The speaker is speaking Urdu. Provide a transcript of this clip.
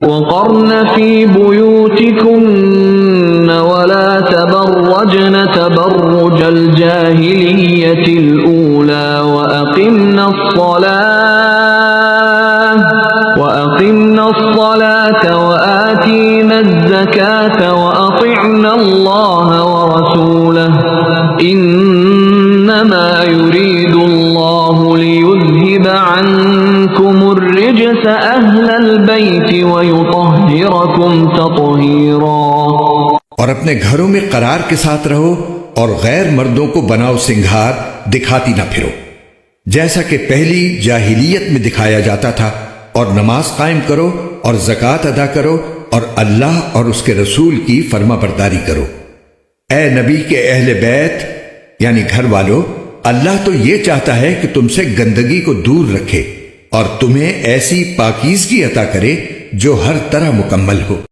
وقرن في بيوتكن ولا تبرجن تبرج الجاهلية الأولى وأقمنا الصلاة وآتينا الزكاة وأطعنا الله ورسوله إنما يريد الله ليذهب عنكم الرجس أهل البيت ويطهركم تطهيرا۔ اور اپنے گھروں میں قرار کے ساتھ رہو اور غیر مردوں کو بناؤ سنگھار دکھاتی نہ پھرو جیسا کہ پہلی جاہلیت میں دکھایا جاتا تھا، اور نماز قائم کرو اور زکوٰۃ ادا کرو اور اللہ اور اس کے رسول کی فرما برداری کرو۔ اے نبی کے اہل بیت یعنی گھر والو، اللہ تو یہ چاہتا ہے کہ تم سے گندگی کو دور رکھے اور تمہیں ایسی پاکیزگی عطا کرے جو ہر طرح مکمل ہو۔